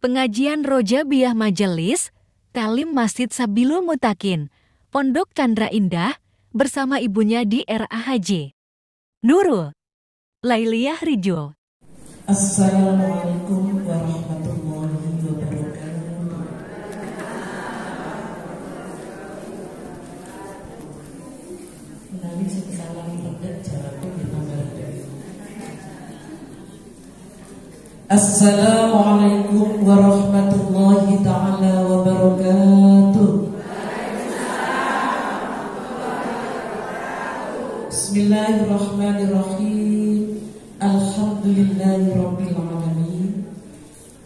Pengajian Roja Biyah Majelis, Talim Masjid Sabilul Mutakin, Pondok Chandra Indah, bersama ibunya di RAHJ. Nurul Lailiyah Rijul. Assalamualaikum warahmatullahi wabarakatuh. Menawi sing salam pendet jarakku di nomor dari. Assalamualaikum warahmatullahi ta'ala wabarakatuh. Bismillahirrahmanirrahim. Alhamdulillahirabbil alamin.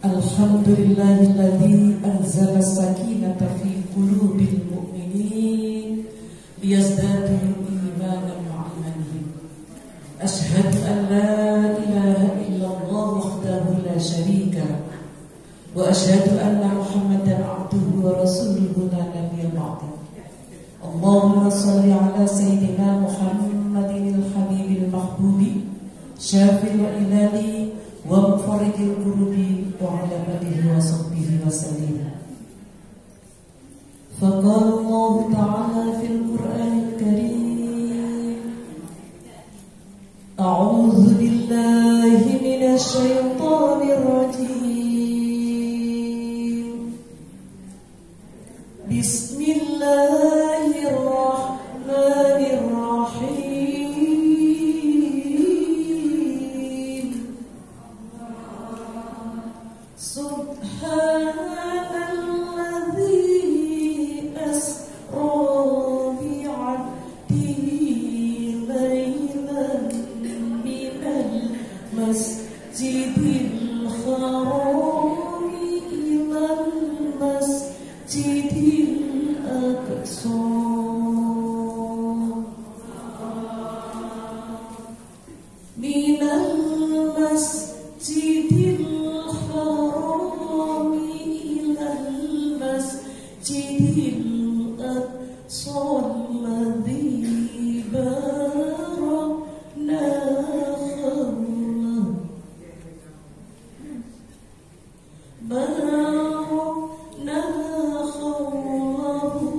Alhamdulillahilladzi anzala sakinata fi qulubil mu'minin liyazdadu imanan ma'a imanihim. Asyhadu an la ilaha illallah wahdahu la syarika wa asyhadu anna Muhammadan abduhu wa rasuluhu la nabiyya ba'dahu. Allahumma shalli ala sayyidina Muhammadin al-habibil mahbubi syafil ilali wa mufarrijil kurubi wa ala alihi wa sahbihi wa sallim. Faqala Allah ta'ala fil Qur'anil Karim, a'udzu billahi minasy syaithanir rajim. Bismillahirrahmanirrahim. Subhanalladzi asra bi'abdihi laylan minal masjidil haram ilal masjidil aqsa. Minal masjidil haram ilal masjidil aqsa alladzi barakna hawlahu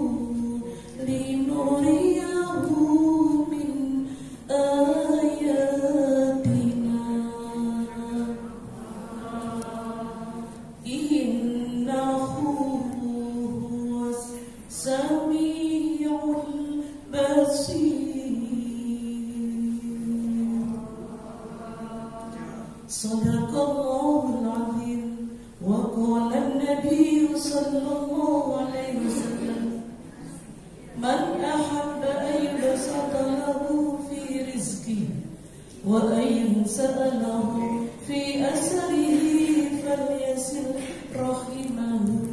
linuriyahu min ayatina innahu huwas samiul basir. Sadaqallahul azim. Wa qala an-nabiy sallallahu alaihi wasallam, man ahabba an yubsata lahu fi rizqihi wa an yunsa'alahu fi asrihi falyasil rahimahu.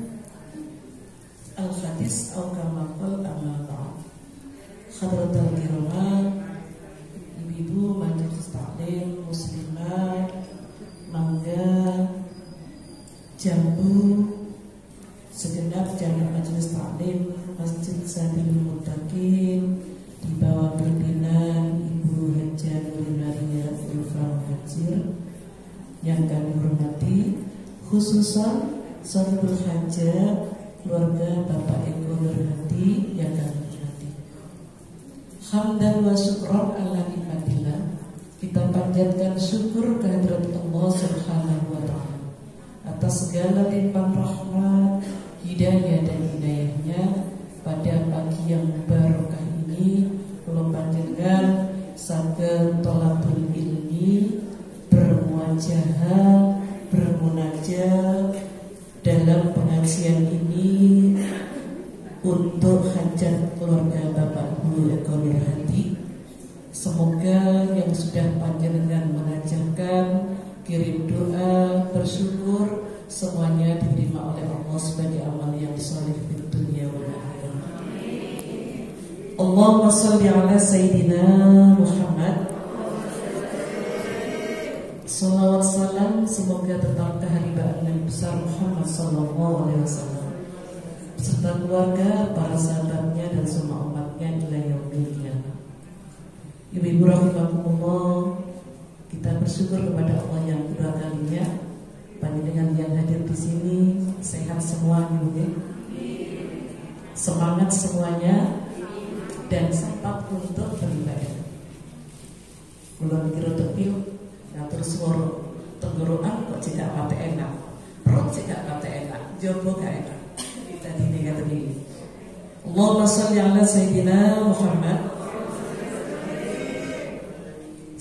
Al-hadis atau kama qala amma ba'd. Hadratul kiram, ibu-ibu majelis taklim muslimat, mangga jambu segenap jamaah majelis taklim Masjid Sabilul Mutakin di bawah pimpinan Ibu Hajah Nurul Maria Ulfa Hajir yang kami hormati, khususan Sahibul Hajah keluarga Bapak Eko Nurhadi yang kami hormati. Hamdan wa syukran ala nikmatillah. Kita panjatkan syukur kehadirat Allah Subhanahu wa ta'ala atas segala limpahan rahmat, hidayah dan hidayahnya pada pagi yang barokah ini. Kula panjenengan saged tolabul ilmi, bermuajahah, bermunajat dalam pengajian ini untuk hajat keluarga Bapak Ibu Eko Nurhadi. Semoga yang sudah panjenengan mengajarkan, kirim doa, bersyukur, semuanya diterima oleh Allah sebagai amal yang saleh di dunia wal akhirah. Allahumma shalli ala sayyidina Muhammad. Salawat salam semoga tetap keharibaan Nabi besar Muhammad sallallahu alaihi wasallam beserta keluarga, para sahabatnya dan semua umatnya ila yaumil qiyamah. Ibu-ibu rahimakumullah, kita bersyukur kepada Allah yang kedua kalinya Panjenengan yang hadir di sini sehat semua ya. Semangat semuanya dan sempat untuk beribadah. Kula kira tepil ngatur swara tenggorokan kok tidak pate enak. Perut tidak pate enak, jopo gak enak. Tadi ngaten iki. Allahumma sholli ala sayyidina Muhammad.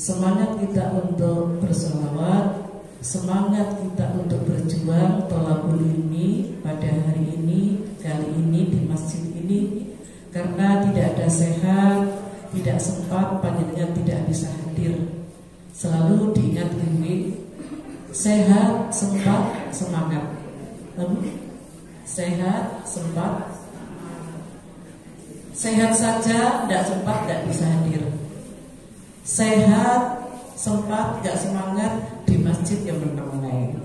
Semangat kita untuk berselawat, semangat kita untuk berjuang thalabul ilmi pada hari ini, kali ini di masjid ini, karena tidak ada sehat, tidak sempat, panjenengan tidak bisa hadir. Selalu diingat ini, sehat, sempat, semangat. Sehat, sempat, sehat saja, tidak sempat, tidak bisa hadir. Sehat, sempat, gak semangat di masjid yang menang-menang.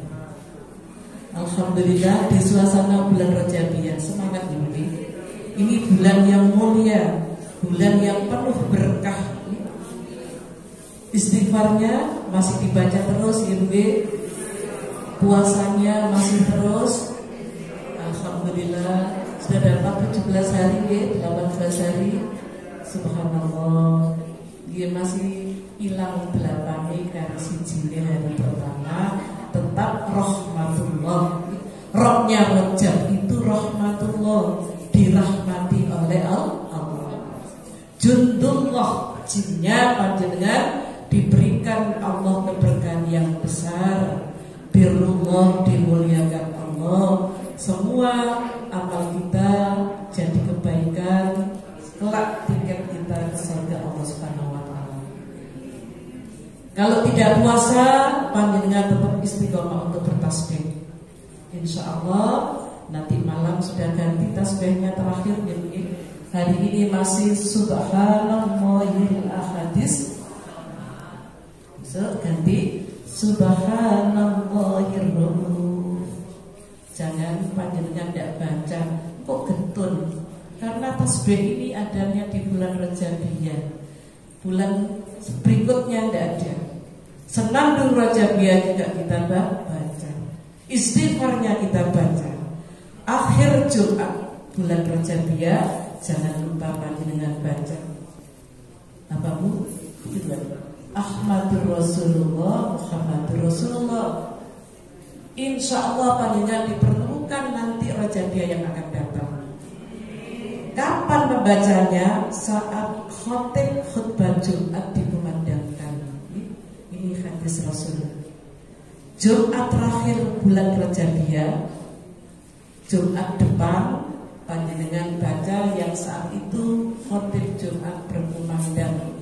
Alhamdulillah di suasana bulan Rajabiyah semangat ini. Ini bulan yang mulia, bulan yang penuh berkah. Istighfarnya masih dibaca terus ya Bu. Puasanya masih terus. Alhamdulillah sudah dapat 17 hari ya, 18 hari. Subhanallah. Dia masih hilang 8 dari siji hari pertama, tetap rahmatullah. Rohnya Rajab itu rahmatullah, dirahmati oleh Allah. Jundullah, jinnya panjenengan diberikan Allah keberkahan yang besar. Birrullah, dimuliakan Allah. Semua amal kita jadi kebaikan, kelak tiket kita ke surga Allah Subhanahu wa taala. Kalau tidak puasa, panjenengan tetap istiqomah untuk bertasbih. Insya Allah nanti malam sudah ganti tasbihnya terakhir ini. Hari ini masih subhanallahil ahadis. Ganti subhanallahir ruh. Jangan panjenengan tidak baca kok gentun. Karena tasbih ini adanya di bulan Rajabiyah. Bulan berikutnya tidak ada. Senandung Rajabiyah juga kita baca. Istighfarnya kita baca. Akhir Jumat bulan Rajabiyah jangan lupa panjenengan baca. Apa Bu? Ahmadur Rasulullah, Muhammadur Rasulullah. Insya Allah panjenengan dipertemukan nanti Rajabiyah yang akan datang. Kapan membacanya? Saat khotib khutbah Jumat dikumandangkan. Ini hadis Rasul. Jumat terakhir bulan Rajabiyah, Jumat depan panjenengan baca yang saat itu khotib Jumat berkumandang.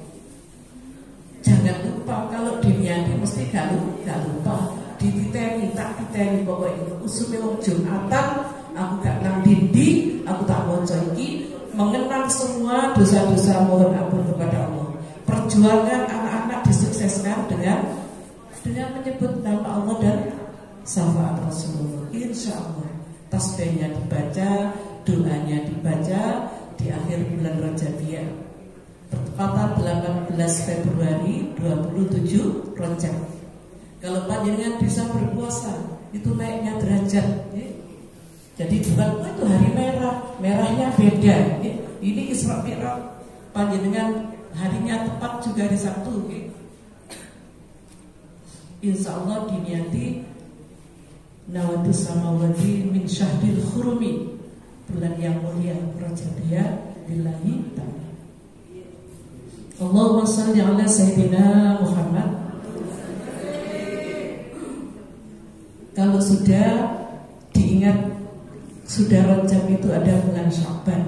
Jangan lupa kalau diniati mesti gak lupa. Dititeni tak diteni pokoknya usume wong Jumatan. Aku gak nang dindi, aku tak maca iki, mengenang semua dosa-dosa, mohon ampun kepada Allah. Perjuangan anak-anak disukseskan dengan menyebut nama Allah dan syafaat Rasulullah. Insya Allah tasbihnya dibaca, doanya dibaca di akhir bulan Rajabiyah. Bertepatan 18 Februari 27 Rajab. Kalau panjenengan bisa berpuasa, itu naiknya derajat. Jadi bukan itu hari merah, merahnya beda. Ini Isra Mi'raj, panjenengan harinya tepat juga di Sabtu. Insya Allah diniati nawatus samawati min syahdil khurumi, bulan yang mulia Rajabiyah lillahi ta'ala. Allahumma shalli ala sayyidina Muhammad. Kalau sudah diingat, sudah Rajab itu ada bulan Sya'ban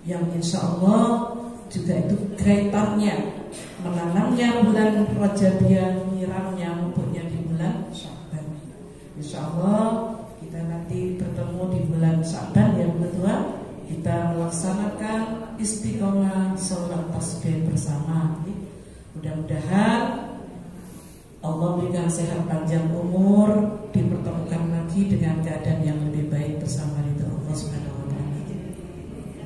yang insya Allah juga itu kreatornya, menanamnya bulan Rajabiyah, nyiramnya, memupuknya di bulan Sya'ban. Insya Allah kita nanti bertemu di bulan Sya'ban yang kedua, kita melaksanakan istiqomah sholat tasbih bersama. Mudah-mudahan Allah berikan sehat panjang umur, dipertemukan lagi dengan keadaan yang lebih baik bersama ridho Allah Subhanahu wa taala.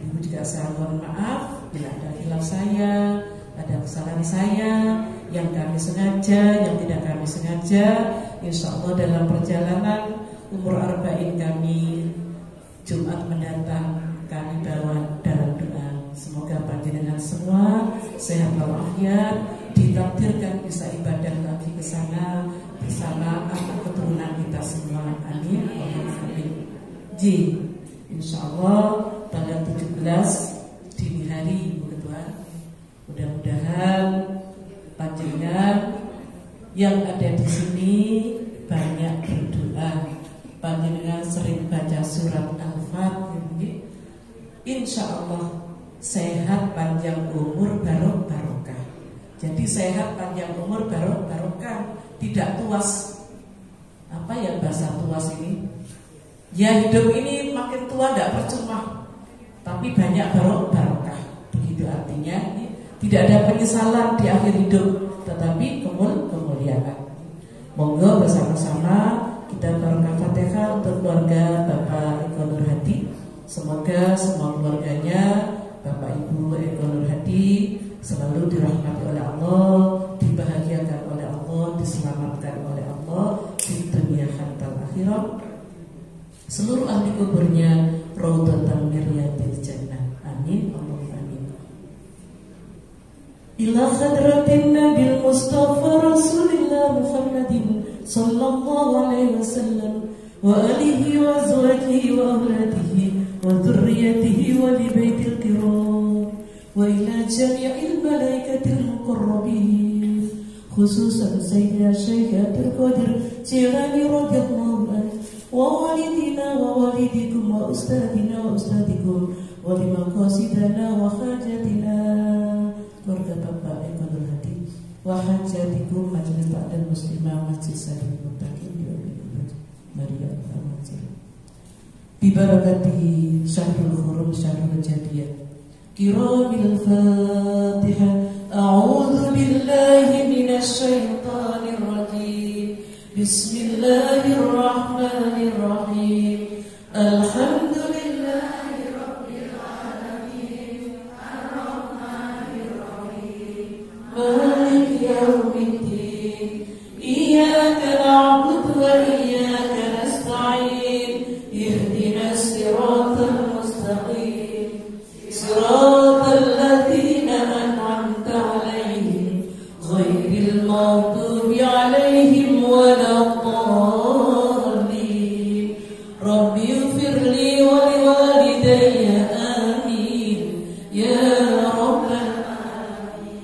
Ibu juga saya mohon maaf bila ada khilaf saya, ada kesalahan saya yang kami sengaja, yang tidak kami sengaja. insya Allah dalam perjalanan umur arba'in kami Jumat mendatang kami bawa dalam doa. Semoga panjenengan semua sehat walafiat, ditakdirkan bisa ibadah lagi ke sana bersama anak keturunan kita semua. Amin. Amin. Ji, insya Allah tanggal 17 dini hari Bu Ketua. Mudah-mudahan panjenengan yang ada di sini banyak berdoa. Panjenengan sering baca surat Al-Fatihah. Insya Allah sehat panjang umur barokah. Jadi sehat panjang umur barokah, tidak tuas. Apa ya bahasa tuas ini? Ya hidup ini makin tua tidak percuma, tapi banyak barokah. Begitu artinya, tidak ada penyesalan di akhir hidup, tetapi kemuliaan. Monggo bersama-sama kita barokah Fatihah untuk keluarga Bapak Eko Nur Hadi. Semoga semua keluarganya Bapak Ibu Eko Nur Hadi selalu dirahmati oleh Allah, dibahagiakan oleh Allah, diselamatkan oleh Allah di dunia dan akhirat. Seluruh ahli kuburnya raudhatan min riyadil jannah. Amin. Allahumma amin. Ila hadratin Nabil Mustafa Rasulillah Muhammadin sallallahu alaihi wasallam wa alihi wa azwajihi wa auladihi wa dhurriyyatihi wa li baitil kiram wa ila jami'il malaikatil muqarrabin khususan Sayyidina Syekh Abdul Qadir Jilani radhiyallahu anhu wa walidina wa walidikum wa ustadina wa ustadikum wa limaqasidana wa hajatina keluarga Bapak Eko Nur Hadi wa hajatikum majelis taklim muslimah masjid Salim Muttaqin Maria Al-Fatihah bi barakati syahrul hurum syahrul jadiyah kiramil Fatihah. A'udzu billahi minasy syaithanir rajim. Bismillahirrahmanirrahim. Alhamdulillahi rabbil alamin. Ar-rahmanir rahim. Maliki yaumiddin. Iyyaka na'budu wa iyyaka nasta'in. Ihdinas siratal mustaqim. Siratal ladzina an'amta 'alaihim ghairil maghdubi 'alaihim waladdallin. Rabbi ighfirli wa liwalidayya amin ya rabbal alamin.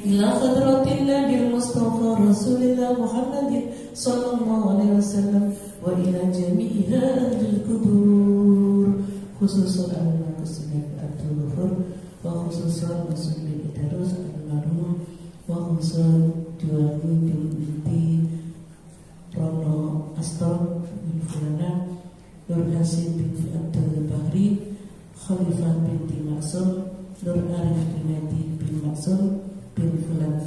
Ila hadratin Nabil Mustafa Rasulillah Muhammadin sallallahu alaihi wasallam wa ila jami'i ahlil kubur khususan al-Muslim Abdul wa khususan Muslim Idarus al-Marum wa khususan Juwani binti Rono Astor bin Fulana Nur Hasim binti Abdul Bahri Khalifah binti Maksum Nur Arif binti bin Maksum bin Fulana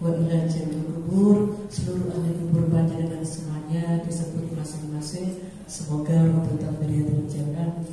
wa ila jami'il kubur seluruh ahli kubur panjenengan semuanya disebut masing-masing. Semoga rohatan beriatul jannah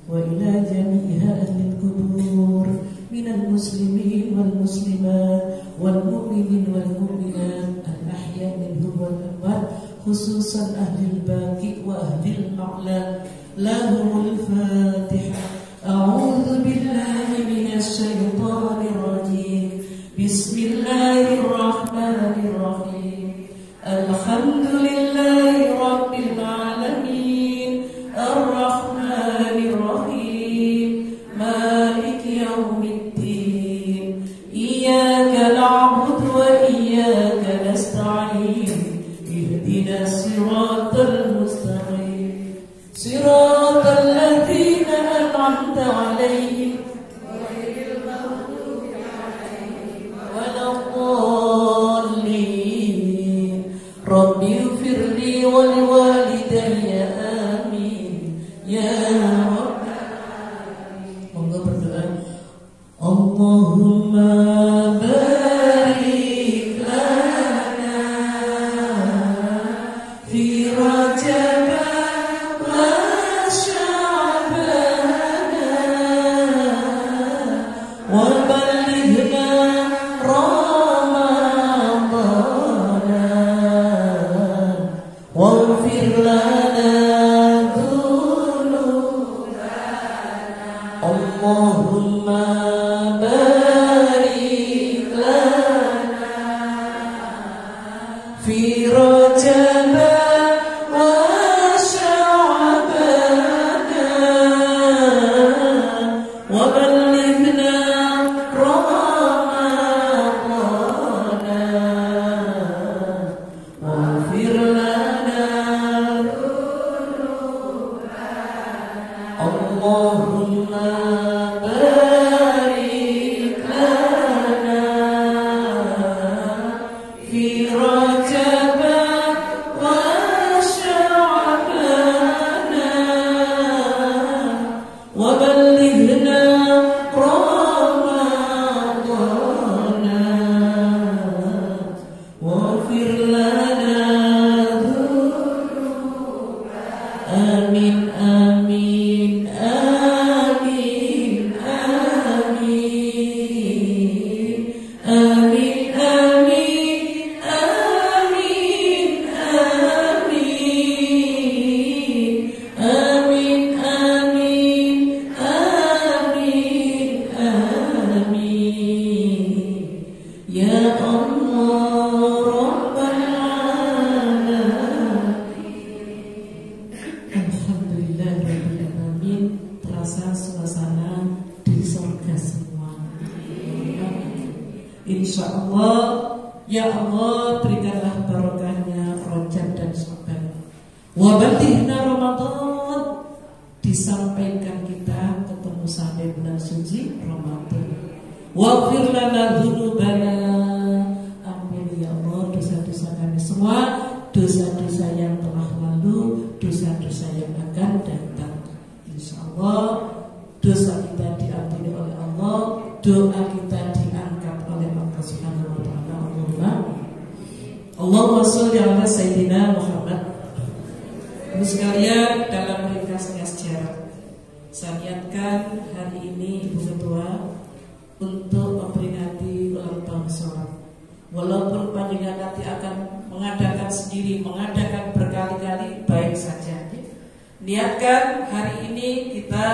wa ila jami'iha ahli kubur minal muslimin wal muslimat wal mu'minin wal mu'minat al-ahya minhum wal amwat khususan ahli al-baqi wa ahli al-ma'la lahumul fatihah. A'udzu billahi minasy syaithanir rajim. Bismillahirrahmanirrahim. Alhamdulillahi rabbil alamin. Ar-rahmanir rahim. Maliki yaumiddin. Iyyaka na'budu wa iyyaka nasta'in. Ihdinas siratal mustaqim. Siratal ladzina Allahumma barik lana fi Rajab wa Sya'bana wa ballighna Ramadana waghfir lana Allahumma barik lana fi Rajab wa Sya'bana wa ballighna Ramadana waghfir lana amin amin amin amin amin amin amin amin amin amin amin ya Allah Rabbal alamin. Alhamdulillahirrahmanirrahim. Terasa suasana di surga semua. Insya Allah, ya Allah berikanlah barokahnya Rajab dan Sya'ban. Wa ballighna Ramadan. Disampaikan kita ketemu sampai bulan suci Ramadan. Waghfir lana dzunubana. Amin ya Allah, dosa-dosa kami semua, dosa-dosa yang telah lalu, dosa-dosa yang akan datang. InsyaAllah dosa kita diampuni oleh Allah, doa kita diangkat oleh Allah Subhanahu wa ta'ala. Allahumma sholli ala Sayyidina Muhammad. Ibu sekalian, dalam ringkasnya sejarah, saya niatkan hari ini Ibu Ketua untuk memperingati ulang tahun sholat. Walaupun panjenengan nanti akan mengadakan sendiri, mengadakan berkali-kali, baik saja. Niatkan hari ini kita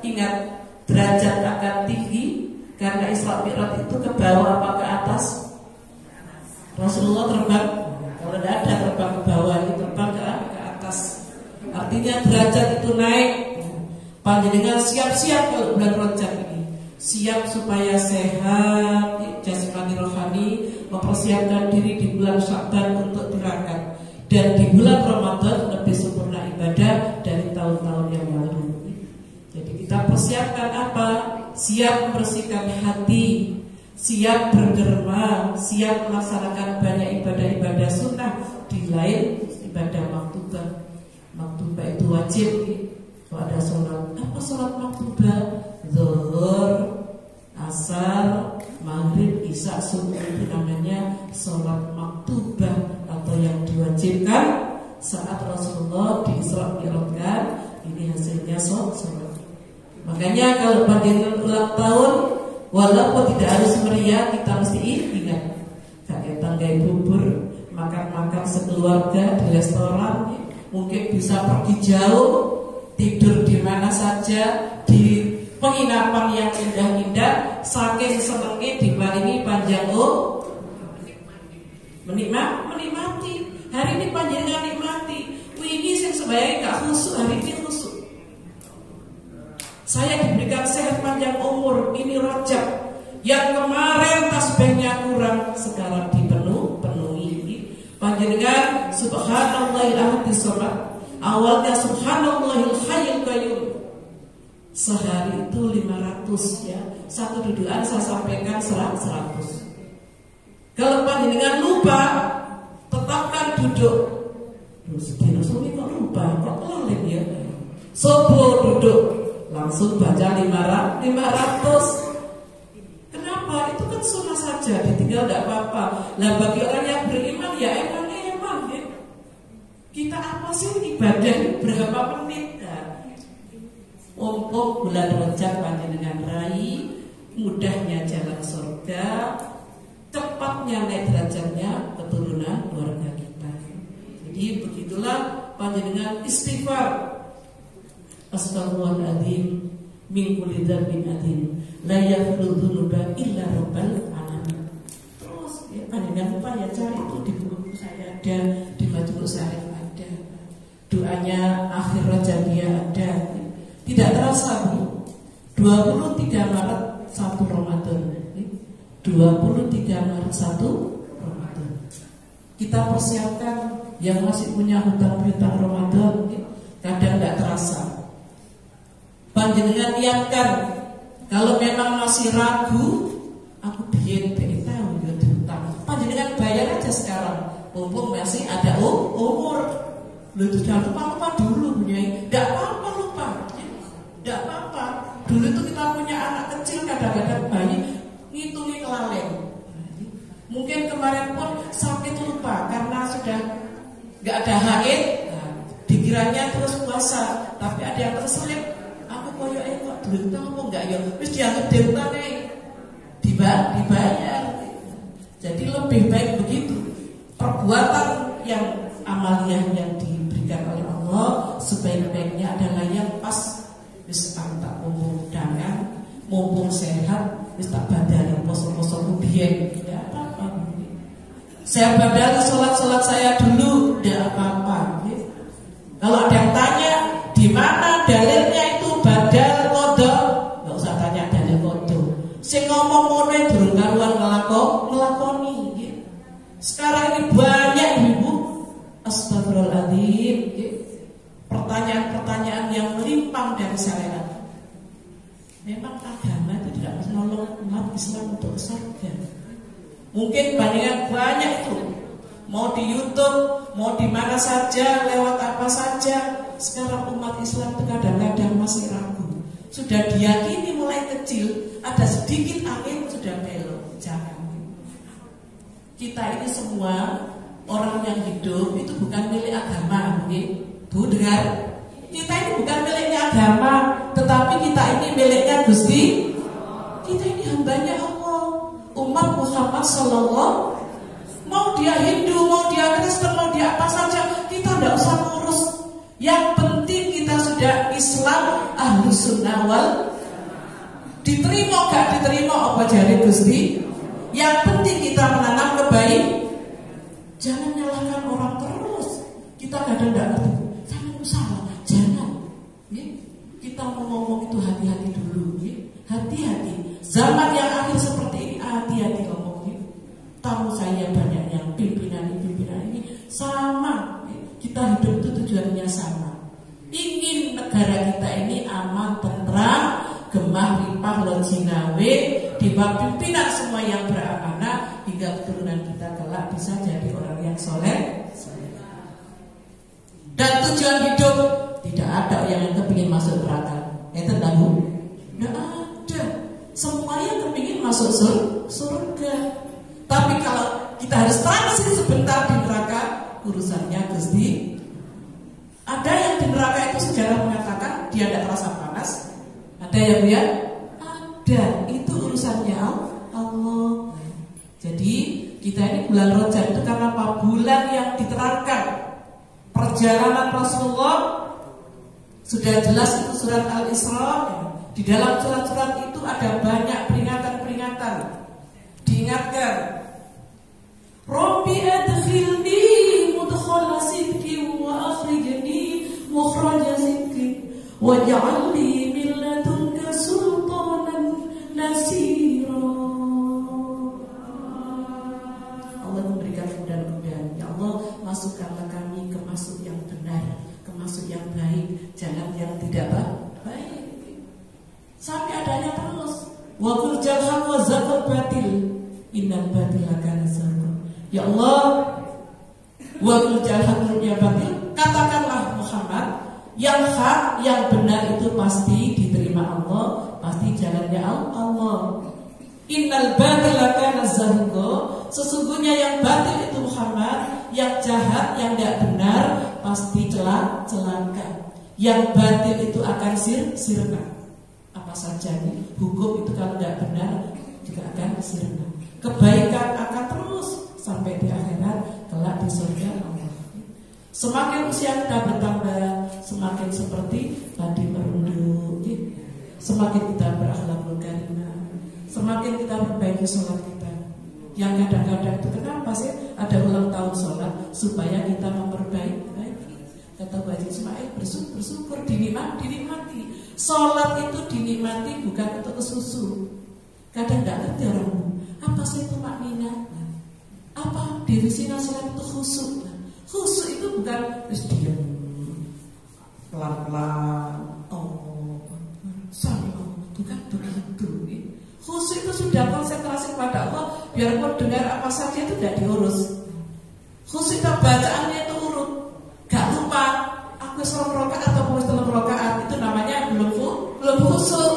ingat derajat akan tinggi, karena Isra Mi'raj itu ke bawah apa ke atas? Rasulullah terbang. Kalau tidak ada terbang ke bawah, itu terbang ke atas. Artinya derajat itu naik. Panjenengan siap-siap kalau bulan Rajab ini, siap supaya sehat jasmani rohani, mempersiapkan diri di bulan Sya'ban untuk dirangkat, dan di bulan Ramadan lebih sempurna ibadah dari tahun-tahun yang lalu. Jadi kita persiapkan apa? Siap membersihkan hati, siap berderma, siap melaksanakan banyak ibadah-ibadah sunnah di lain ibadah maktubah. Maktubah itu wajib. Kalau ada sholat, apa sholat maktubah? Zuhur, asar, maghrib, isya, subuh, itu namanya sholat maktubah atau yang diwajibkan saat Rasulullah di Isra Mi'rajkan. Ini hasilnya sholat. Makanya kalau panjenengan ulang tahun, walaupun tidak harus meriah, kita mesti ingat kakek tangga bubur, makan-makan sekeluarga di restoran, mungkin bisa pergi jauh, tidur di mana saja, di penginapan yang indah-indah, saking senengnya diparingi panjang menikmati. Hari ini panjenengan nikmati. Wingi sing sebaiknya gak khusuk, hari ini khusuk. Saya diberikan sehat panjang umur, ini Rajab. Yang kemarin tasbihnya kurang, sekarang dipenuhi. Panjenengan subhanallahil ahadis shamat. Awalnya subhanallahil hayyul qayyum. Sehari itu 500 ya. Satu dudukan saya sampaikan 100. Kalau panjenengan lupa, tetapkan duduk. Sedina suami kok lupa, kok lalim ya. Sobo duduk, langsung baca 500. Kenapa? Itu kan sunnah saja, ditinggal tidak apa-apa. Nah bagi orang yang beriman ya eman ya. Kita apa sih ibadah berapa menit? Untuk bulan Rajab panjenengan rai, mudahnya jalan surga, cepatnya naik derajatnya keturunan keluarga kita. Jadi begitulah panjenengan istighfar. Astagfirullahaladzim, min kulli dzambin adzim la yaghfiru dzunuba illa rabbal alamin. Terus ya, panjenengan lupa ya cari itu di buku saya ada, di Majmu' Syarif ada, doanya akhir Rajabiyah ada. Tidak terasa Bu, 23 Maret 1 Ramadan, 23 Maret 1 Ramadan. Kita persiapkan yang masih punya hutang piutang Ramadan, kadang nggak terasa. Panjenengan niatkan, kalau memang masih ragu, aku biyen tahu ya hutang. Panjenengan bayar aja sekarang, mumpung masih ada umur. Lu itu jangan lupa dulu punya, nggak apa-apa lupa, nggak apa-apa. Dulu itu kita punya anak kecil kadang-kadang bayi ngitungi kelalaian. Mungkin kemarin pun sakit lupa karena sudah nggak ada haid, dikiranya terus puasa, tapi ada yang terselip. Aku koyo kok dulu apa enggak ya? Terus dianggap debutane dibayar. Jadi lebih baik begitu. Perbuatan yang amaliyah yang diberikan oleh Allah sebaik-baiknya adalah yang pas. Wis tak mumpung dangan, mumpung sehat, wis tak badani poso-poso rubiyen. Ya apa-apa. Saya badani sholat saya dulu, tidak apa-apa. Kalau ada yang tanya di mana dalilnya itu badal qadha, enggak usah tanya dalil qadha. Sing ngomong ngono durung karuan nglakoni. Sekarang ini banyak ibu, astagfirullahaladzim, pertanyaan-pertanyaan yang melimpang dari syariat. Memang agama itu tidak menolong umat Islam untuk surga. Mungkin bandingan banyak itu, mau di YouTube, mau di mana saja, lewat apa saja. Sekarang umat Islam itu kadang-kadang masih ragu. Sudah diyakini mulai kecil, ada sedikit angin sudah belok. Jangan. Kita ini semua orang yang hidup itu bukan milik agama, Bu, dengar. Kita ini bukan miliknya agama, tetapi kita ini miliknya Gusti. Kita ini hambanya Allah, umat Muhammad Sallallahu. Mau dia Hindu, mau dia Kristen, mau dia apa saja, kita tidak usah ngurus. Yang penting kita sudah Islam, Ahlus Sunnah wal. Diterima gak diterima apa jari Gusti. Yang penting kita menanam kebaikan. Jangan nyalahkan orang terus. Kita kadang tidak ngerti. Jangan salah, jangan. Kita mau ngomong itu hati-hati dulu. Hati-hati. Zaman yang akhir seperti ini, hati-hati ngomong. Tamu saya banyak yang pimpinan ini sama. Kita hidup itu tujuannya sama. Ingin negara kita ini aman, tentram, gemah, ripah, lojinawe, dibawah pimpinan semua yang beramanah, hingga keturunan kita kelak bisa jadi orang yang soleh. Dan tujuan hidup tidak ada yang kepingin masuk neraka. Itu tahu? Tidak ada. Semuanya kepingin masuk surga. Tapi kalau kita harus transit sebentar di neraka, urusannya Gusti. Ada yang di neraka itu sejarah mengatakan dia tidak terasa panas. Ada yang dia ada. Itu urusannya Allah. Jadi kita ini bulan Rajab itu karena apa? Bulan yang diterangkan perjalanan Rasulullah. Sudah jelas itu surat Al-Isra. Di dalam surat-surat itu ada banyak peringatan-peringatan. Diingatkan, Rabbi adkhilni mudkhala sidqi wa akhrijni mukhraja sidqi waj'alni min ladunka sultanan nasira. Allah memberikan kemudahan-kemudahan. Ya Allah, masukkanlah kami ke masuk yang benar, ke masuk yang baik, jangan yang tidak baik. Sampai adanya terus. Wa qul jalhaq wa zaqal batil innal batila kana zahuqa. Ya Allah, wa qul jalhaq ya batil. Katakanlah Muhammad, yang hak, yang benar itu pasti diterima Allah, pasti jalannya Allah. Innal batila kana zahuqa. Sesungguhnya yang batil itu Muhammad, yang jahat, yang tidak benar pasti celaka. Yang batil itu akan sirna. Apa saja nih, hukum itu kalau tidak benar juga akan sirna. Kebaikan akan terus sampai di akhirat, kelak di surga Allah. Semakin usia kita bertambah, semakin seperti padi merunduk. semakin kita berakhlakul karimah, semakin kita perbaiki sholat kita. Yang kadang-kadang itu kenapa sih ada ulang tahun sholat supaya kita memperbaiki. Kata Bu Haji Ismail, bersyukur dinikmati. Sholat itu dinikmati bukan untuk kesusu. Kadang nggak ngerti orang, apa sih itu maknanya? Apa definisi sholat itu khusyuk? Khusyuk itu bukan terus diam, pelan-pelan, bukan begitu. Khusyuk itu sudah konsentrasi pada Allah, biarpun dengar apa saja itu tidak diurus. Khusyuk itu bacaannya itu urut, gak lupa. Aku sholat rakaat atau mau rakaat itu namanya belum khusyuk.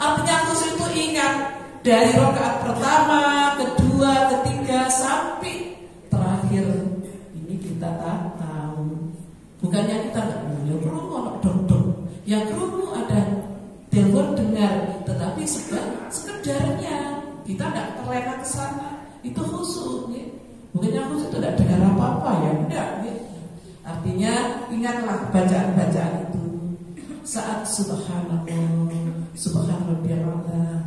Artinya khusyuk itu ingat dari rakaat pertama, kedua, ketiga sampai terakhir. Ini kita tahu. Bukannya kita ya kerungu dong. Yang kerungu ada telepon dengar, tetapi sekedarnya kita tidak terlena ke sana. Itu khusyuk. Ya. Bukannya khusyuk itu tidak dengar apa-apa ya, enggak. Ya. Artinya ingatlah bacaan-bacaan itu. Saat subhanallah, subhanarabbiyal a'la,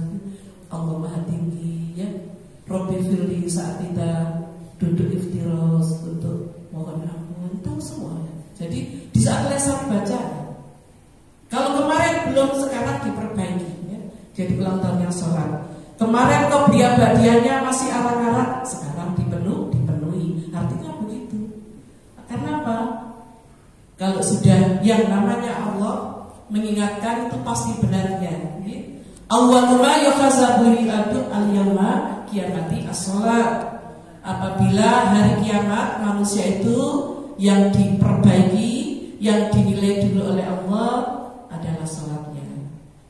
Allah Maha Tinggi, ya. Rabbi firli, saat kita duduk iftiros untuk mohon ampun, tahu semua. Jadi di saat lesan baca. Kalau kemarin belum, sekarang diperbaiki, ya. Jadi ulang tahunnya sholat. Kemarin qobliyah ba'diyahnya masih arak-arak, sekarang dipenuhi. Artinya begitu. Karena apa? Kalau sudah yang namanya Allah mengingatkan itu pasti benarnya. Awwalu ma yuhasabu al-abdu al-yawma qiyamati as-shalat. Apabila hari kiamat manusia itu yang diperbaiki, yang dinilai dulu oleh Allah adalah salatnya.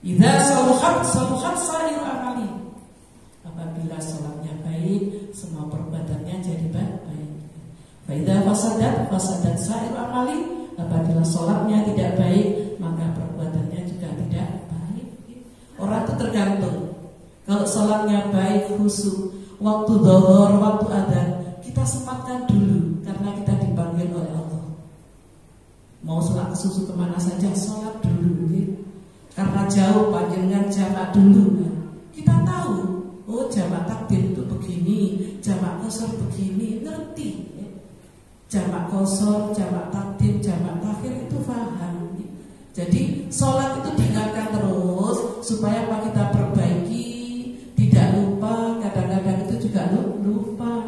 Idza saluhat sairu amali. Apabila salatnya baik, semua perbuatannya jadi baik. Fa idza fasadat sairu amali. Apabila salatnya tidak baik, maka perbuatannya juga tidak baik. Orang itu tergantung. Kalau salatnya baik, khusyuk, waktu dhuhur, waktu adzan, kita sempatkan dulu karena kita dipanggil oleh Allah. Mau sholat susu kemana saja, sholat dulu, ya. Karena jauh, panjenengan jamak dulu. Kita tahu, oh jamak takdim itu begini, jamak qashar begini, ngerti. Ya. Jamak qashar, jamak takdim, jamak takhir itu paham. Ya. Jadi sholat itu diingatkan terus supaya apa kita perbaiki, tidak lupa. Kadang-kadang itu juga lupa.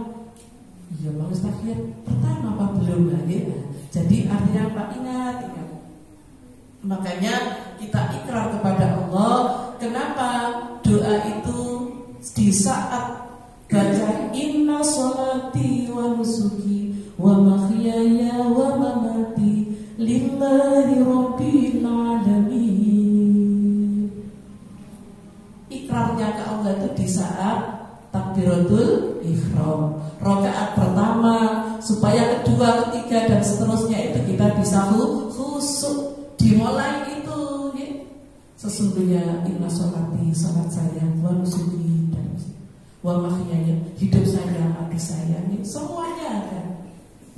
Iya, mau takhir pertama apa belum lagi? Jadi artinya apa? Ingat. Makanya kita ikrar kepada Allah. Kenapa doa itu di saat baca inna sholati wa nusuki wa mahyaya wa mamati lillahi rabbil alamin. Ikrarnya ke Allah itu di saat takbiratul ihram, rakaat pertama, supaya kedua, ketiga dan seterusnya itu kita bisa khusyuk. Dimulai itu, ya. Sesungguhnya inna sholati, salat saya, wa nusuki dan wa mahyaya, hidup saya, mati saya, ini semuanya kan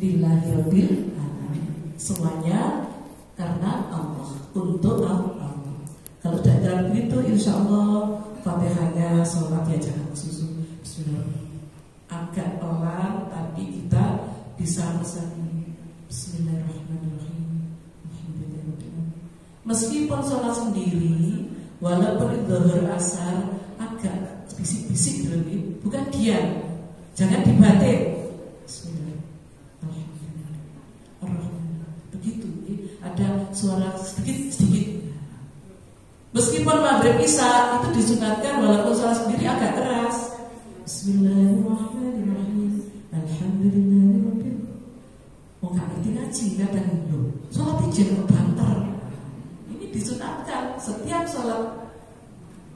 lillahi rabbil alamin. Semuanya karena Allah, untuk Allah. Kalau tidak dalam begitu, insya Allah Fatihahnya sholatnya jangan susu. Bismillahirrahmanirrahim. Agak pelan, tapi kita bisa bersama. Bismillahirrahmanirrahim. Meskipun sholat sendiri, walaupun zuhur asar, agak bisik-bisik dulu, bukan diam. Jangan dibatin. Bismillahirrahmanirrahim. Begitu, ada suara sedikit-sedikit. Meskipun maghrib isya itu disunatkan, walaupun sholat sendiri agak keras. Bismillahirrahmanirrahim. Alhamdulillahirabbil. Mau nggak ngerti ngaji kadang loh. Sholat jangan banter. Ini disunatkan setiap sholat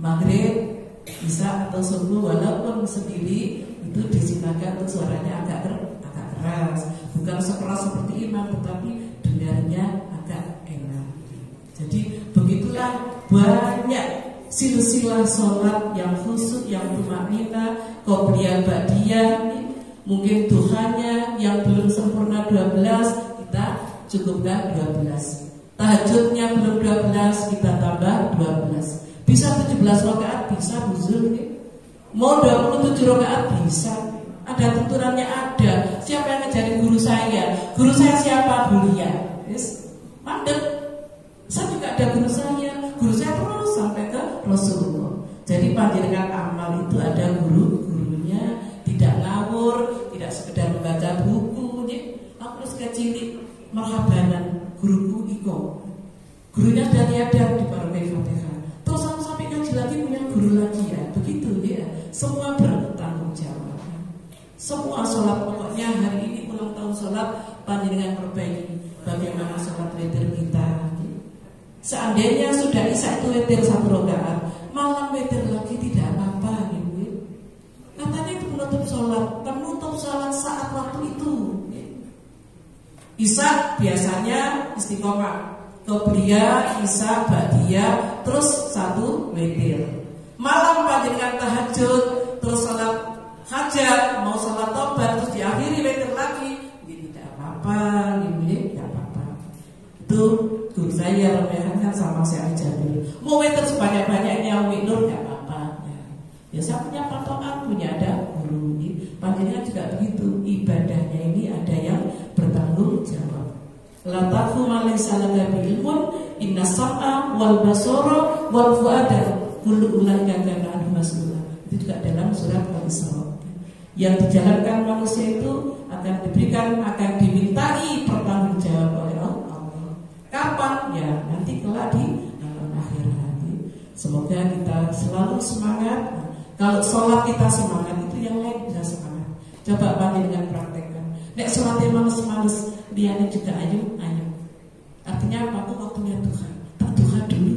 maghrib, isya atau subuh, walaupun sendiri itu disunatkan untuk suaranya agak keras. Bukan sekeras seperti imam, tetapi dengarnya agak enak. Jadi begitulah banyak silsilah sholat yang khusyuk, yang tumanina, qobliyah ba'diyah. Mungkin Tuhannya yang belum sempurna 12, kita cukupkan 12. tahajudnya belum 12, kita tambah 12. Bisa 17 rakaat, bisa buzul. Mau 27 rakaat bisa. Ada tuturannya, ada. Siapa yang ngajarin guru saya? Guru saya siapa? Bulia. Yes. Mandek. Saya juga ada guru saya. Guru saya terus sampai ke Rasulullah. Jadi panjenengan amal itu ada guru-gurunya, tidak ngawur, tidak sekedar membaca buku. Aku terus kecilik merhabanan guruku iko. Gurunya sudah tiada di Parokai Fatihah. Terus sampai ngaji lagi punya guru lagi ya. Begitu ya. Semua bertanggung jawab. Semua sholat, pokoknya hari ini ulang tahun sholat, panjenengan perbaiki bagaimana sholat witir kita. Seandainya sudah isya itu witir 1 rakaat, malam witir lagi tidak apa-apa. Katanya itu penutup sholat saat waktu itu. Isya biasanya istiqomah, qobliyah, isya, ba'diyah, terus 1 witir. Malam panjenengan tahajud, terus sholat hajat, mau sholat tobat, terus diakhiri witir lagi, ini tidak apa-apa, ini tidak apa-apa. Itu guru saya remehankan sama saya aja dulu. Mau witir sebanyak-banyaknya winur tidak apa-apa. Ya saya punya patokan, punya ada guru. Panjenengan juga begitu, ibadahnya ini ada yang bertanggung jawab. La taqfu ma laysa laka bi ilmun, inna sam'a wal basara wal fu'ada kullu ulaika kana anhu mas'ula. Itu juga dalam surat Al-Isra. Yang dijalankan manusia itu akan diberikan, akan dimintai pertanggungjawab oleh Allah. Kapan? Ya nanti kelak di alam akhirat. Semoga kita selalu semangat. Kalau sholat kita semangat, itu yang lain bisa semangat. Coba panjenengan praktekkan. Nek sholatnya males-males, dianya juga ayo. Artinya apa? Itu waktunya Tuhan. Tuhan dulu.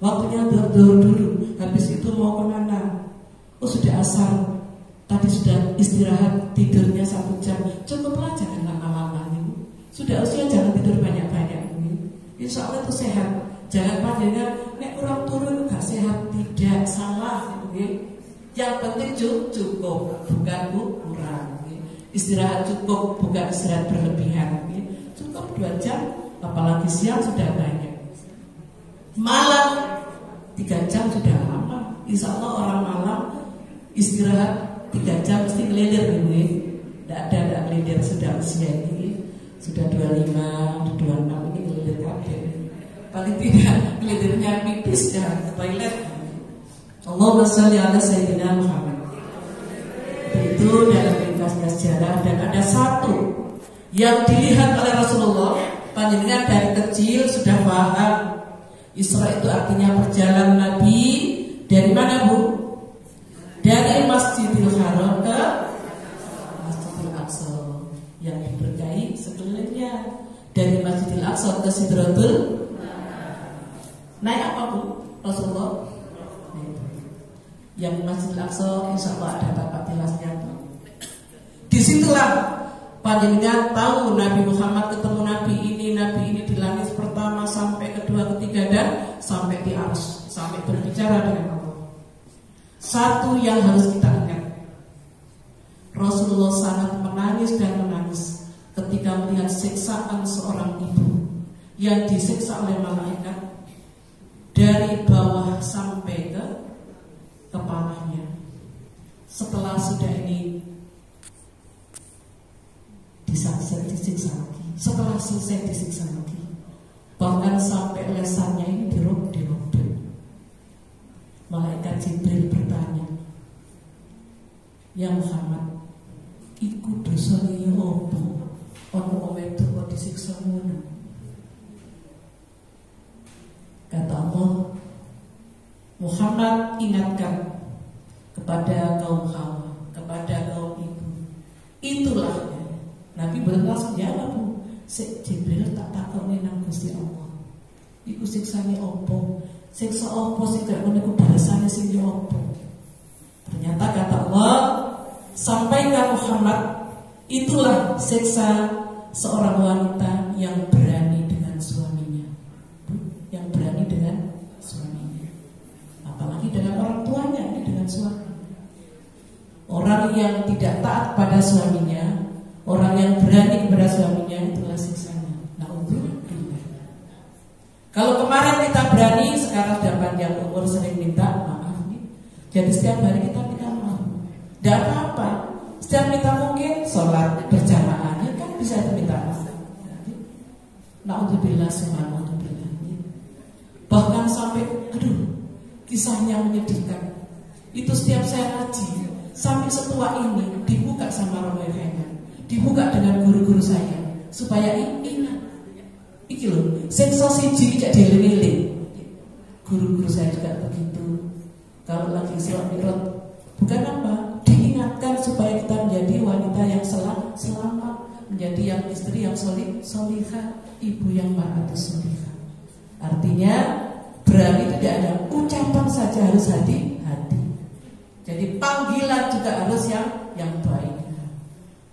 Waktunya dulu. Habis itu mau kemana? Oh sudah asar. Tadi sudah istirahat, tidurnya 1 jam. Cukuplah, jangan lama-lama. Sudah usia jangan tidur banyak-banyak. Insya Allah itu sehat. Jangan panjenengan nek kurang turun gak sehat, tidak, salah. Yang penting cukup, bukan kurang. Istirahat cukup, bukan istirahat berlebihan. Cukup 2 jam, apalagi siang sudah banyak. Malam 3 jam sudah lama. Insya Allah orang malam istirahat 3 jam mesti ngelilir ini. Tidak ada ngelilir, sudah usia ini sudah 25, 26 ini ngelilir kabeh. Paling tidak ngelilirnya pipis dan ke toilet. Allahumma sholli ala sayyidina Muhammad. Itu dalam ringkasnya sejarah. Dan ada satu yang dilihat oleh Rasulullah, panjenengan dari kecil sudah paham. Isra itu artinya perjalanan Nabi dari mana, Bu? Dari Masjidil Haram ke Masjidil Aqsa yang diberkahi sekelilingnya. Dari Masjidil Aqsa ke Sidratul. Naik apa, Bu? Rasulullah? Yang Masjidil Aqsa insya Allah ada bapak tilasnya. Disitulah panjenengan tahu Nabi Muhammad ketemu Nabi ini di langit pertama sampai kedua, ketiga dan sampai di arsy, sampai berbicara dengan Allah. Satu yang harus kita ingat, Rasulullah sangat menangis dan menangis ketika melihat siksaan seorang ibu yang disiksa oleh malaikat dari bawah sampai ke kepalanya. Setelah sudah ini disiksa lagi, setelah selesai disiksa lagi, bahkan sampai lesannya ini dirobek. Malaikat Jibril bertanya, ya Muhammad, iku dosane opo ono wedok kok disiksa ngono? Kata Allah, Muhammad ingatkan kepada kaum Hawa, kepada kaum ibu. Itulah Nabi belum langsung jawab, Bu. Jibril tak takoni nang Gusti Allah. Iku siksane opo? Siksa opo sing gak ngono iku balasane sing yo opo? Ternyata kata Allah, sampaikan Muhammad, itulah siksa seorang wanita yang berani dengan suaminya. Yang berani dengan suaminya. Apalagi dengan orang tuanya, ini dengan suami. Orang yang tidak taat pada suaminya, orang yang berani kepada suaminya, itulah siksanya. Nah, Kalau kemarin kita berani, sekarang sudah panjang umur sering minta maaf nih. Jadi setiap hari kita minta maaf. Tidak apa-apa. Setiap kita mungkin sholat berjamaah kan bisa minta maaf. Na'udzubillah subhanallah. Bahkan sampai, kisahnya menyedihkan. Itu setiap saya ngaji, sampai setua ini dibuka sama Romo Heman, dibuka dengan guru-guru saya supaya ingat. Iki loh, sensasi jadi dieling-eling. Guru-guru saya juga begitu. Kalau lagi sholat mi'raj, bukan apa? Diingatkan supaya kita menjadi wanita yang selamat, menjadi yang istri yang solihah, ibu yang ma'atus solihah. Artinya berani itu tidak hanya ucapan saja, harus hati-hati. Jadi panggilan juga harus yang baik.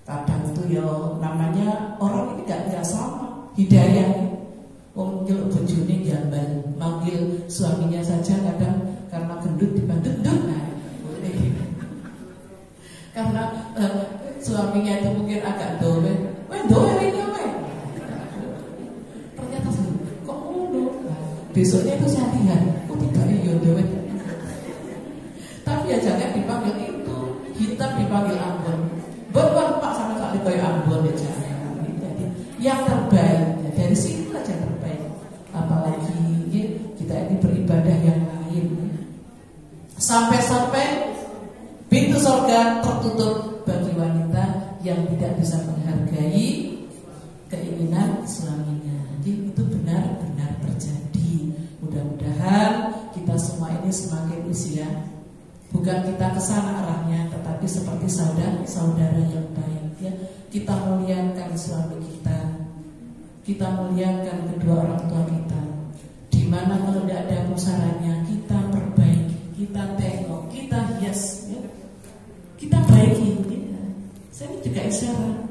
Kadang itu ya namanya orang ini tidak sama hidayah. Wong nyeluk bojone jambal, manggil suaminya saja kadang karena gendut dibantu nduk. Karena suaminya itu mungkin agak dowe. Dowe ini kowe. Ternyata kok ngono. Besoknya itu saya lihat, tidak iya dowe. Tapi ya jangan dipanggil itu, hitam dipanggil Ambon. Berbang Pak sama sekali kayak Ambon ya jangan. Jadi yang terbaik ya, dari sini aja terbaik. Apalagi ya, kita ini beribadah yang lain. Sampai-sampai pintu surga tertutup bagi wanita yang tidak bisa menghargai keinginan suaminya. Jadi itu benar-benar terjadi. Mudah-mudahan kita semua ini semakin usia, bukan kita ke sana arahnya, tetapi seperti saudara yang baik ya. Kita muliakan suami kita muliakan kedua orang tua kita. Di mana kalau tidak ada musyawarahnya, kita perbaiki, kita tengok, kita hias ya. Kita baiki ya. Saya juga isyarat.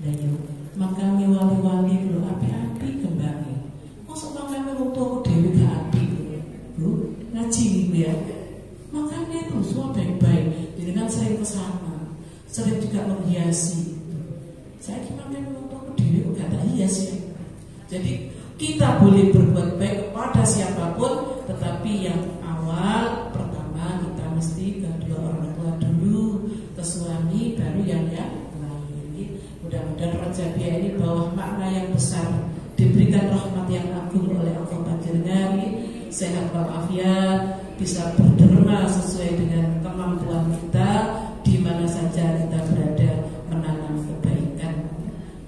Ya yuk, makami wali-wali dulu api-api kembali. Masuk makami waktu aku dewi gak api bu, ngaji gitu ya. Makanya itu semua baik-baik. Jadi kan sering kesana, sering juga menghiasi. Saya gimana waktu aku dewi gak ada hias ya. Jadi kita boleh berbuat baik kepada siapapun, tetapi yang awal pertama kita mesti kedua orang tua dulu, ke suami, baru yang lain. Mudah-mudahan Rajabiyah ini bawah makna yang besar, diberikan rahmat yang agung oleh Allah Panjenengan, sehat walafiat, bisa berderma sesuai dengan kemampuan kita, di mana saja kita berada menanam kebaikan.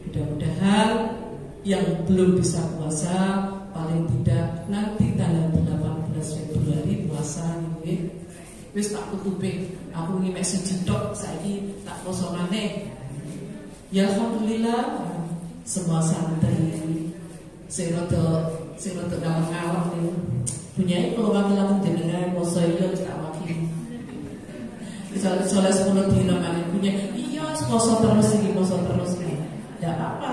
Mudah-mudahan yang belum bisa puasa paling tidak nanti tanggal 18 Februari puasa ini wis tak tutupi. Aku ngimek siji tok saiki tak poso maneh. Ya alhamdulillah semua santri sing rada ngalor-ngalor niku punya kalau wakil jenengan poso iya wis tak wakili. Misalnya 10 dina maneh punya iya poso terus iki poso terus iki. Enggak apa-apa.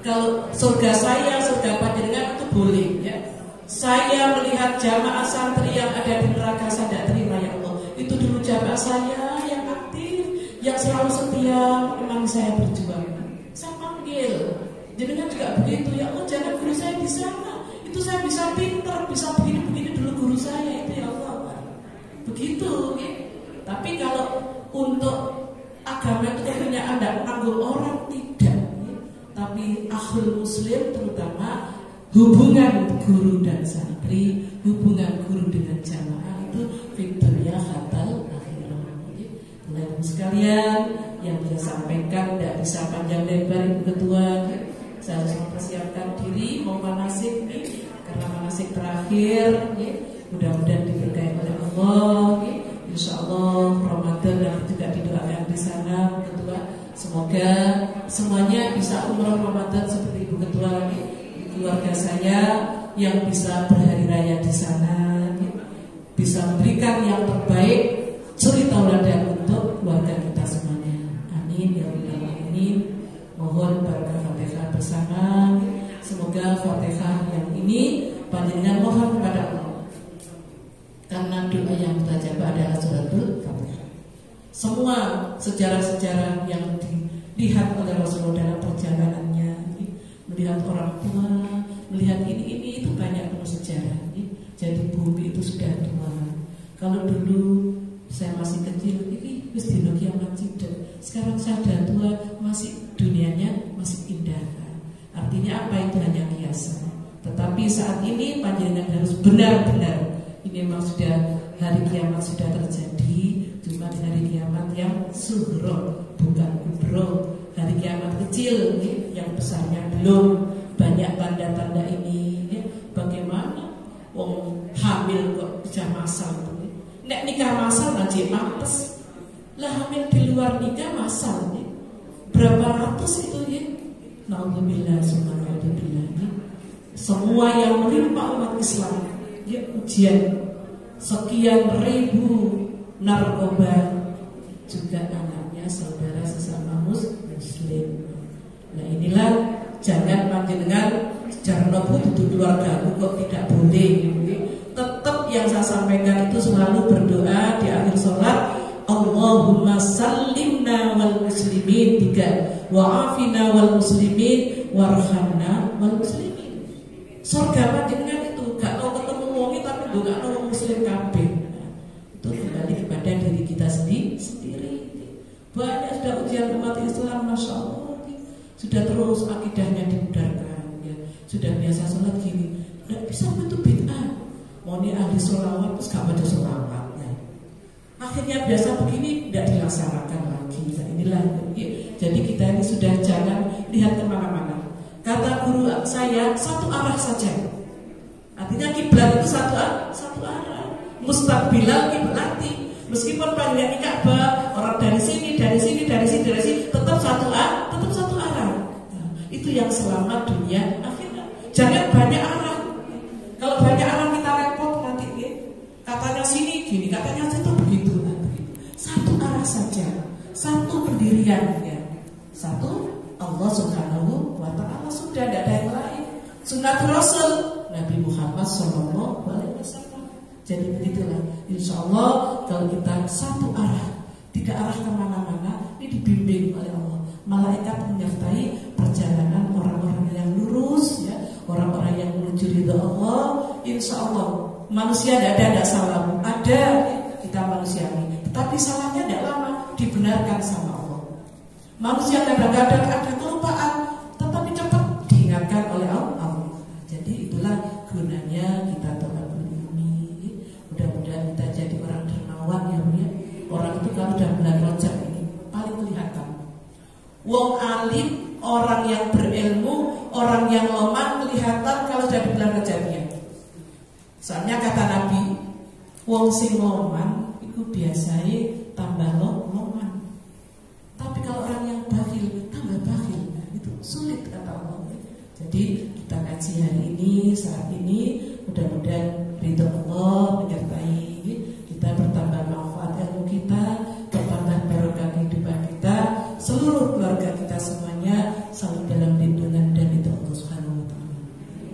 Kalau surga saya, surga panjenengan itu boleh ya. Saya melihat jamaah santri yang ada di neraka saya tidak terima ya Allah. Itu dulu jamaah saya yang aktif, yang selalu setia, memang saya berjuang. Saya panggil. Jenengan juga begitu ya Allah, jangan guru saya di sana. Itu saya bisa pintar, bisa begini-begini dulu guru saya itu ya Allah. Begitu ya. Tapi kalau untuk agama itu punya Anda panggil orang tidak. Tapi ahlul muslim terutama hubungan guru dan santri, hubungan guru dengan jamaah itu fiturnya khatal akhirah. Teman-teman sekalian, yang saya sampaikan tidak bisa panjang lebar Ibu Ketua. Saya harus mempersiapkan diri mau manasik nih, karena manasik terakhir. Mudah-mudahan diberkahi oleh Allah. Insya Allah Ramadan dan juga didoakan di sana Ketua. Semoga semuanya bisa umroh Ramadan seperti Ibu Ketua keluarga saya yang bisa berhari raya di sana, bisa memberikan yang terbaik, suri tauladan untuk keluarga kita semuanya. Amin ya rabbal alamin. Mohon barakah Fatihah bersama. Semoga Fatihah yang ini panjenengan mohon kepada Allah, karena doa yang mustajabah adalah suratul Fatihah. Semua sejarah-sejarah yang dilihat oleh Rasulullah dalam perjalanannya, melihat orang tua, melihat ini itu banyak sejarah ini. Jadi bumi itu sudah tua. Kalau dulu saya masih kecil, ini wis dino kiamat cidek. Sekarang saya sudah tua, masih dunianya masih indah. Artinya apa? Itu hanya kiasan. Tetapi saat ini panjenengan harus benar-benar, ini memang sudah hari kiamat sudah terjadi, cuma hari kiamat yang sughra, bukan kubro. Hari kiamat kecil, yang besarnya belum. Banyak tanda-tanda ini. Bagaimana? Wong hamil kok bisa masal. Nek nikah masal aja mampes. Lah hamil di luar nikah masal. Berapa ratus itu ya? Nauzubillah, subhanallah. Semua yang menimpa umat Islam, ya ujian. Sekian ribu narkoba, juga anaknya saudara sesama muslim. Nah inilah, jangan panjenengan jarno itu keluargaku kok tidak boleh. Tetap yang saya sampaikan itu selalu berdoa di akhir sholat, Allahumma sallimna wal muslimin, 3, wa'afina wal muslimin, warhamna wal muslimin. Surga panjenengan itu gak mau ketemu wongi tapi gak mau muslim kabeh. Itu kembali kepada diri kita sendiri. Banyak sudah ujian umat Islam, masya Allah, sudah terus akidahnya dimudarkan, ya. Sudah biasa sholat gini, nggak bisa betul bid'ah. Mau ini ahli sholawat terus gak baca sholawat, ya. Akhirnya biasa begini tidak dilaksanakan lagi. Nah, inilah. Jadi kita ini sudah jangan lihat kemana-mana. Kata guru saya, satu arah saja. Artinya kiblat itu satu arah. Mustaqbilal kiblati. Meskipun panjang Ka'bah, orang dari sini, tetap satu arah. Nah, itu yang selamat dunia akhirat. Jangan banyak arah. Kalau banyak arah kita repot nanti. Katanya sini gini, katanya situ begitu. Satu arah saja, satu pendirian, ya. Satu Allah Subhanahu wa Ta'ala, sudah tidak ada yang lain. Sunnah Rasul Nabi Muhammad SAW. Jadi begitulah. Insya Allah kalau kita satu arah, tidak arah kemana-mana, ini dibimbing oleh Allah. Malaikat menyertai perjalanan orang-orang yang lurus, ya, orang-orang yang menuju ridha Allah. Insya Allah manusia tidak salah, ada, kita manusiawi, tetapi salahnya tidak lama, dibenarkan sama Allah. Manusia kadang-kadang ada kelupaan, tetapi cepat diingatkan oleh Allah. Jadi itulah gunanya kita tolabul ilmi. Mudah-mudahan kita jadi orang dermawan, ya. Orang itu kalau sudah bulan Rajab ini paling kelihatan. Wong alim, orang yang berilmu, orang yang lemah kelihatan kalau sudah di bulan Rajabnya. Soalnya kata Nabi, wong sing loman itu biasanya tambah loman. Tapi kalau orang yang bakhil tambah bakhil, nah, itu sulit kata Allah. Jadi kita kaji hari ini, saat ini, mudah-mudahan ridho Allah menyertai kita, bertambah manfaat ilmu kita, bertambah barokah kehidupan kita, seluruh keluarga kita semuanya selalu dalam lindungan dan ridho Allah Subhanahu wa Ta'ala.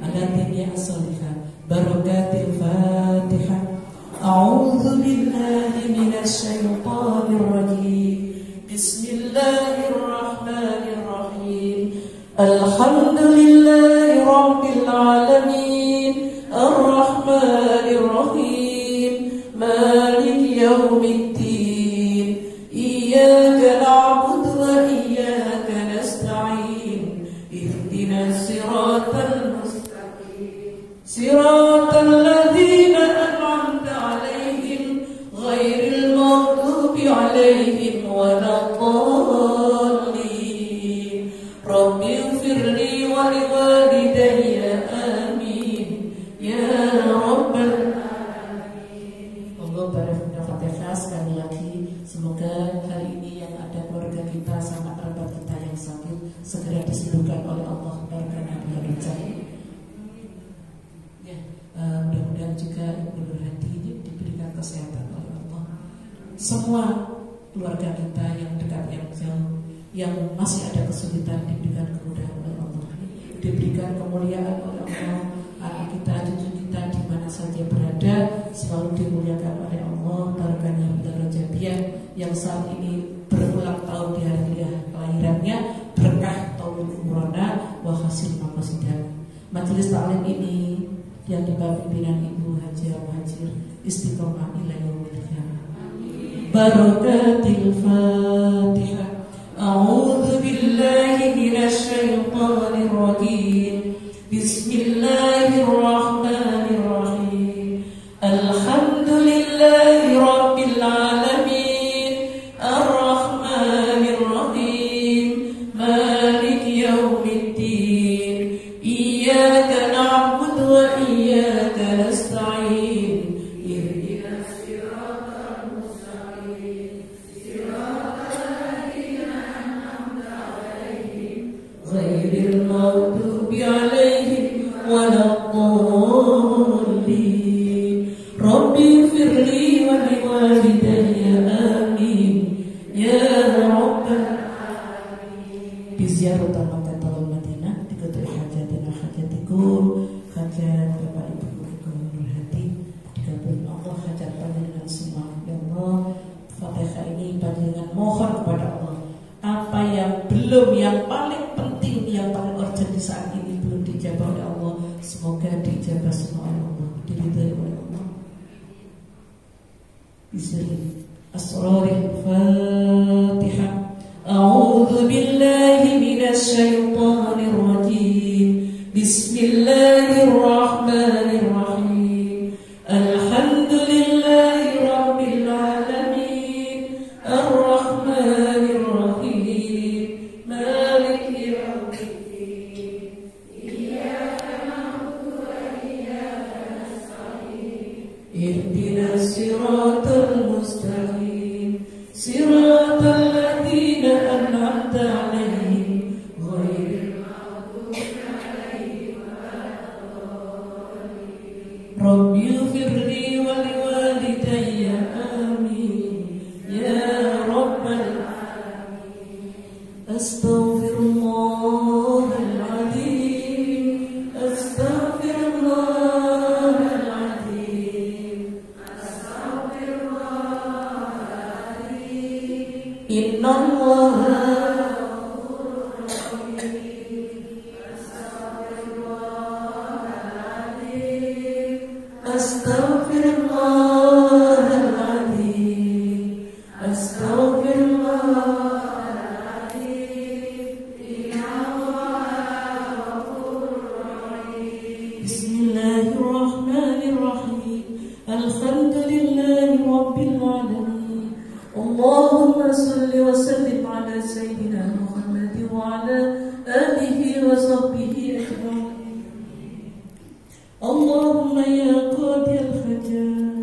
Al-Fatihah as-salihah, barokatil Fatihah. A'udzu billahi minasy syaithanir rajim. Bismillahirrahmanirrahim. Alhamdulillahi rabbil alamin. Ar-Rahmanir Rahim. Maliki yaumiddin. Iyyaka na'budu wa iyyaka nasta'in. Ihdinas siratal mustaqim. Siratal ladzina an'amta 'alaihim ghairil maghdubi 'alaihim waladdallin. Rabbighfirli wa liwalidayya, amin ya rabbal alamin. Allah barakna Fatihah sekali lagi. Semoga hari ini yang ada keluarga kita sama kerabat kita yang sakit segera disembuhkan oleh Allah barakna bihi. Ya, mudah-mudahan juga Ibu Nur Hadi ini diberikan kesehatan oleh Allah. Semua keluarga kita yang dekat, yang jauh, yang masih ada kesulitan diberikan kemudahan oleh Allah, diberikan kemuliaan oleh Allah. Anak kita, cucu kita di mana saja berada selalu dimuliakan oleh Allah. Barakahnya Rajabiyah yang saat ini berulang tahun di hari kelahirannya, berkah taufik umrona wa hasil maqasidah. Majelis taklim ini yang di bawah pimpinan Ibu Haji Muhajir istiqomah ila yaumil qiyamah. Barakatil Fatihah. A'udzu billahi minasy syaithanir rajim. Bismillahirrahmanirrahim. Alhamdulillahi rabbil alamin. Ar-Rahmanir Rahim. Maliki yaumiddin. Iyyaka na'budu wa iyyaka nasta'in. Ihdinas siratal mustaqim. Ghairil maghdubi 'alaihim waladdallin. Rabbi firli wa liwalidayya amin ya rabbal alamin. Biziarah Makkatul Madinah dikutui hajatina hajatikum, hajat Bapak Ibu Gubernur hati dikabulkan Allah, hajat panjenengan semua ya Allah. Fatihah ini panjenengan mohon kepada Allah, apa yang belum, yang paling penting, yang paling urgent di saat ini belum dijabah oleh Allah, semoga dijabah semua oleh Allah, diridhai oleh Allah. Bismillah. Asrarul Fatihah. A'udzu billahi minasy syaithanir rajim. Bismillahirrahmanirrahim. Alhamdulillahi rabbil alamin. Ar-Rahmanir Rahim. Maliki yaumiddin. Iyyaka na'budu wa iyyaka nasta'in. Ihdinas siratal mustaqim. Siratal ladzina an'amta 'alaihim ghairil maghdubi 'alaihim waladdallin. Rabbi ighfirli wa liwalidayya amin ya rabbal alamin. Astaghfirullahal azim. Astaghfirullahal azim. Innallaha astaghfirullahaladzim. Astaghfirullahaladzim. Bismillahirrahmanirrahim. Alhamdulillahi rabbil alamin. Allahumma salli wa sallim ala sayyidina Muhammad wa ala alihi wa sahbihi ajma'in. Allahumma ya qadiyal hajat